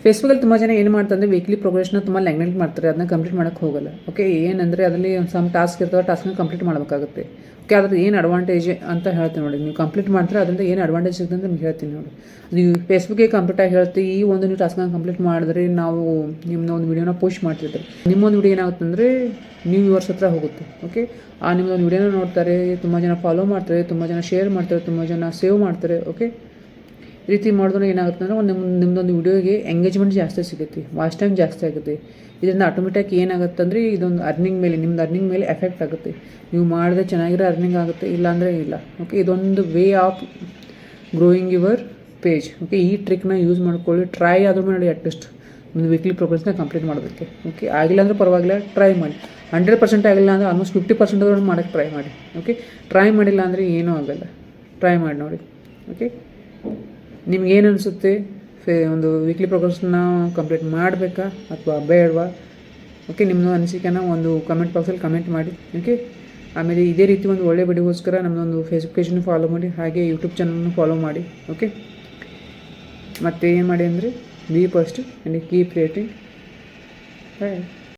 ಫೇಸ್ಬುಕ್ಕಲ್ಲಿ ತುಂಬ ಜನ ಏನು ಮಾಡ್ತಾರೆ ವೀಕ್ಲಿ ಪ್ರೋಗ್ರೆಸ್ನ ತುಂಬ ನೆಗ್ಲೆಕ್ಟ್ ಮಾಡ್ತಾರೆ, ಅದನ್ನ ಕಂಪ್ಲೀಟ್ ಮಾಡೋಕ್ಕೆ ಹೋಗಲ್ಲ. ಓಕೆ, ಏನಂದರೆ ಅದರಲ್ಲಿ ಒಂದು ಸಮ್ ಟಾಸ್ಕ್ ಇರ್ತವೆ, ಟಾಸ್ಕ್ನ ಕಂಪ್ಲೀಟ್ ಮಾಡಬೇಕಾಗುತ್ತೆ. ಓಕೆ, ಅದ್ರದ್ದು ಏನು ಅಡ್ವಾಂಟೇಜ್ ಅಂತ ಹೇಳ್ತೀನಿ ನೋಡಿ. ನೀವು ಕಂಪ್ಲೀಟ್ ಮಾಡ್ತಾರೆ ಅದರಿಂದ ಏನು ಅಡ್ವಾಂಟೇಜ್ ಸಿಗುತ್ತೆ ಅಂತ ನಿಮ್ಗೆ ಹೇಳ್ತೀನಿ ನೋಡಿ. ನೀವು ಫೇಸ್ಬುಕ್ಗೆ ಕಂಪ್ಲೀಟಾಗಿ ಹೇಳ್ತೀವಿ, ಈ ಒಂದು ನೀವು ಟಾಸ್ಕ್ನ ಕಂಪ್ಲೀಟ್ ಮಾಡಿದ್ರೆ ನಾವು ನಿಮ್ಮನ್ನ ಒಂದು ವೀಡಿಯೋನ ಪೋಸ್ಟ್ ಮಾಡ್ತಿರ್ತೀವಿ. ನಿಮ್ಮೊಂದು ವೀಡಿಯೋ ಏನಾಗುತ್ತೆ ಅಂದರೆ ನೀವು ವ್ಯೂವರ್ಸ್ ಹತ್ರ ಹೋಗುತ್ತೆ. ಓಕೆ, ಆ ನಿಮ್ಮದೊಂದು ವೀಡಿಯೋನ ನೋಡ್ತಾರೆ, ತುಂಬ ಜನ ಫಾಲೋ ಮಾಡ್ತಾರೆ, ತುಂಬ ಜನ ಶೇರ್ ಮಾಡ್ತಾರೆ, ತುಂಬ ಜನ ಸೇವ್ ಮಾಡ್ತಾರೆ. ಓಕೆ, ಈ ರೀತಿ ಮಾಡಿದ್ರೆ ಏನಾಗುತ್ತೆ ಅಂದರೆ ನಿಮ್ಮದೊಂದು ವೀಡಿಯೋಗೆ ಎಂಗೇಜ್ಮೆಂಟ್ ಜಾಸ್ತಿ ಸಿಗುತ್ತೆ, ವಾಚ್ ಟೈಮ್ ಜಾಸ್ತಿ ಆಗುತ್ತೆ. ಇದರಿಂದ ಆಟೋಮೆಟಿಕ್ ಏನಾಗುತ್ತೆ ಅಂದರೆ ಇದೊಂದು ಅರ್ನಿಂಗ್ ಮೇಲೆ, ನಿಮ್ಮದು ಅರ್ನಿಂಗ್ ಮೇಲೆ ಎಫೆಕ್ಟ್ ಆಗುತ್ತೆ. ನೀವು ಮಾಡಿದ್ರೆ ಚೆನ್ನಾಗಿರೋ ಅರ್ನಿಂಗ್ ಆಗುತ್ತೆ, ಇಲ್ಲಾಂದರೆ ಇಲ್ಲ. ಓಕೆ, ಇದೊಂದು way of growing your page. Okay, ಈ ಟ್ರಿಕ್ನ ಯೂಸ್ ಮಾಡ್ಕೊಳ್ಳಿ, ಟ್ರೈ ಆದರೂ ಮಾಡಿ. ಅಟ್ಲೀಸ್ಟ್ ಒಂದು ವೀಕ್ಲಿ ಪ್ರೋಗ್ರೆಸ್ನ ಕಂಪ್ಲೀಟ್ ಮಾಡೋದಕ್ಕೆ. ಓಕೆ, ಆಗಿಲ್ಲ ಅಂದರೆ ಪರವಾಗಿಲ್ಲ, ಟ್ರೈ ಮಾಡಿ. 100% ಆಗಿಲ್ಲ ಅಂದರೆ ಆಲ್ಮೋಸ್ಟ್ 50% ಮಾಡೋಕ್ಕೆ ಟ್ರೈ ಮಾಡಿ. ಓಕೆ, ಟ್ರೈ ಮಾಡಿಲ್ಲ ಅಂದರೆ ಏನೂ ಆಗೋಲ್ಲ, ಟ್ರೈ ಮಾಡಿ ನೋಡಿ. ಓಕೆ, ನಿಮ್ಗೇನು ಅನಿಸುತ್ತೆ, ಒಂದು ವೀಕ್ಲಿ ಪ್ರೋಗ್ರೆಸ್ನ ಕಂಪ್ಲೀಟ್ ಮಾಡಬೇಕಾ ಅಥವಾ ಬೇಡವಾ? ಓಕೆ, ನಿಮ್ಮದು ಅನಿಸಿಕೆನ ಒಂದು ಕಮೆಂಟ್ ಬಾಕ್ಸಲ್ಲಿ ಕಮೆಂಟ್ ಮಾಡಿ. ಓಕೆ, ಆಮೇಲೆ ಇದೇ ರೀತಿ ಒಂದು ಒಳ್ಳೆ ವಿಡಿಯೋಗೋಸ್ಕರ ನಮ್ಮದೊಂದು ಫೇಸ್ಬುಕ್ ಪೇಜನ್ನು ಫಾಲೋ ಮಾಡಿ, ಹಾಗೆ ಯೂಟ್ಯೂಬ್ ಚಾನಲ್ನು ಫಾಲೋ ಮಾಡಿ. ಓಕೆ, ಮತ್ತು ಏನು ಮಾಡಿ ಅಂದರೆ be positive and keep creating. Bye.